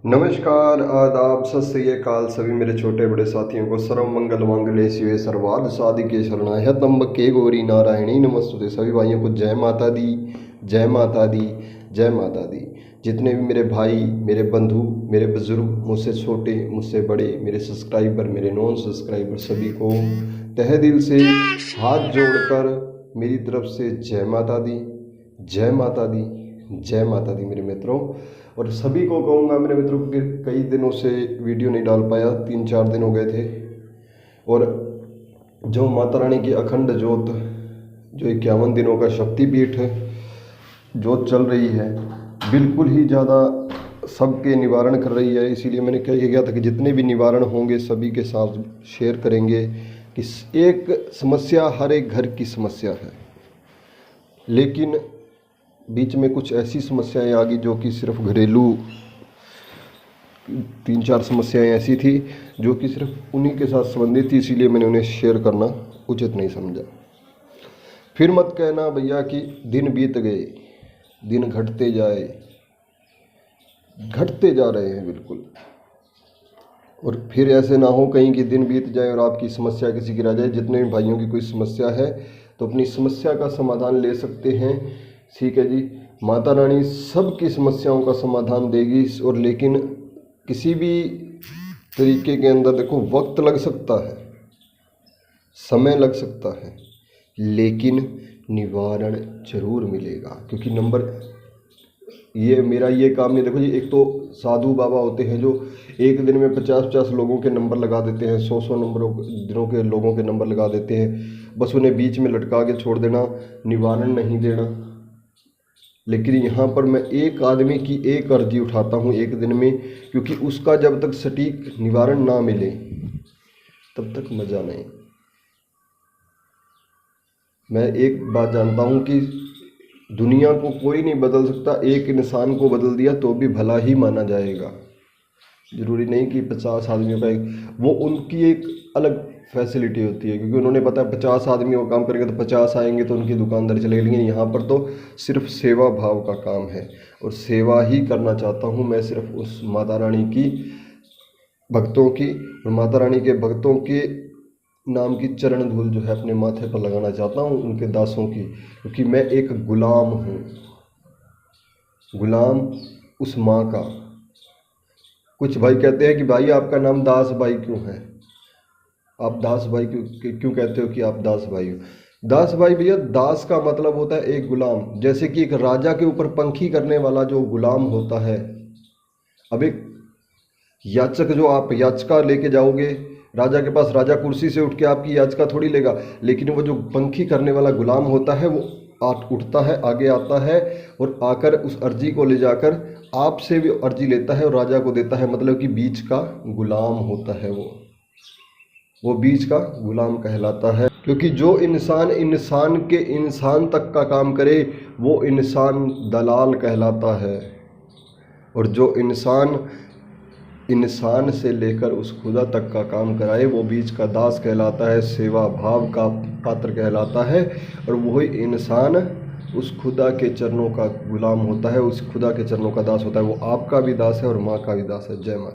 नमस्कार, आदाब, सत श्री अकाल सभी मेरे छोटे बड़े साथियों को। सर्व मंगल मांगल्ये शिवे सर्वार्थ साधिके शरणाय त्र्यंबके गौरी नारायणी नमस्तुते। सभी भाइयों को जय माता दी, जय माता दी, जय माता दी। जितने भी मेरे भाई, मेरे बंधु, मेरे बुजुर्ग, मुझसे छोटे, मुझसे बड़े, मेरे सब्सक्राइबर, मेरे नॉन सब्सक्राइबर, सभी को तहे दिल से हाथ जोड़कर मेरी तरफ से जय माता दी, जय माता दी, जय माता दी मेरे मित्रों। और सभी को कहूँगा मेरे मित्रों कि कई दिनों से वीडियो नहीं डाल पाया, 3-4 दिन हो गए थे। और जो माता रानी की अखंड ज्योत, जो 51 दिनों का शक्तिपीठ ज्योत चल रही है, बिल्कुल ही ज़्यादा सबके निवारण कर रही है। इसीलिए मैंने कह गया था कि जितने भी निवारण होंगे सभी के साथ शेयर करेंगे कि एक समस्या हर एक घर की समस्या है, लेकिन बीच में कुछ ऐसी समस्याएं आ गई जो कि सिर्फ घरेलू 3-4 समस्याएं ऐसी थी जो कि सिर्फ उन्हीं के साथ संबंधित थी। इसीलिए मैंने उन्हें शेयर करना उचित नहीं समझा। फिर मत कहना भैया कि दिन बीत गए, दिन घटते जा रहे हैं बिल्कुल। और फिर ऐसे ना हो कहीं कि दिन बीत जाए और आपकी समस्या किसी की रह जाए। जितने भी भाइयों की कोई समस्या है तो अपनी समस्या का समाधान ले सकते हैं, ठीक है जी। माता रानी सबकी समस्याओं का समाधान देगी। और लेकिन किसी भी तरीके के अंदर देखो वक्त लग सकता है, समय लग सकता है, लेकिन निवारण जरूर मिलेगा। क्योंकि नंबर ये मेरा ये काम नहीं, देखो जी, एक तो साधु बाबा होते हैं जो एक दिन में 50-50 लोगों के नंबर लगा देते हैं, 100-100 दिनों के लोगों के नंबर लगा देते हैं, बस उन्हें बीच में लटका के छोड़ देना, निवारण नहीं देना। लेकिन यहाँ पर मैं एक आदमी की एक अर्जी उठाता हूँ एक दिन में, क्योंकि उसका जब तक सटीक निवारण ना मिले तब तक मज़ा नहीं। मैं एक बात जानता हूँ कि दुनिया को कोई नहीं बदल सकता, एक इंसान को बदल दिया तो भी भला ही माना जाएगा। ज़रूरी नहीं कि 50 आदमियों का एक, वो उनकी एक अलग फैसिलिटी होती है, क्योंकि उन्होंने पता है 50 आदमी वो काम करेंगे तो 50 आएंगे तो उनकी दुकानदारी चलेगी। लेकिन यहाँ पर तो सिर्फ सेवा भाव का काम है और सेवा ही करना चाहता हूँ मैं, सिर्फ उस माता रानी की भक्तों की और माता रानी के भक्तों के नाम की चरण धूल जो है अपने माथे पर लगाना चाहता हूँ, उनके दासों की। क्योंकि मैं एक गुलाम हूँ, गुलाम उस माँ का। कुछ भाई कहते हैं कि भाई आपका नाम दास भाई क्यों है, आप दास भाई क्यों कहते हो कि आप दास भाई हो। दास भाई भैया, दास का मतलब होता है एक गुलाम। जैसे कि एक राजा के ऊपर पंखी करने वाला जो गुलाम होता है। अब एक याचक, जो आप याचिका लेके जाओगे राजा के पास, राजा कुर्सी से उठ के आपकी याचिका थोड़ी लेगा, लेकिन वो जो पंखी करने वाला गुलाम होता है वो उठता है, आगे आता है और आकर उस अर्जी को ले जाकर आपसे भी अर्जी लेता है और राजा को देता है। मतलब कि बीच का गुलाम होता है वो बीच का गुलाम कहलाता है। क्योंकि जो इंसान इंसान के इंसान तक का काम करे वो इंसान दलाल कहलाता है, और जो इंसान इंसान से लेकर उस खुदा तक का काम कराए वो बीच का दास कहलाता है, सेवा भाव का पात्र कहलाता है। और वही इंसान उस खुदा के चरणों का गुलाम होता है, उस खुदा के चरणों का दास होता है। वो आपका भी दास है और माँ का भी दास है। जय माता।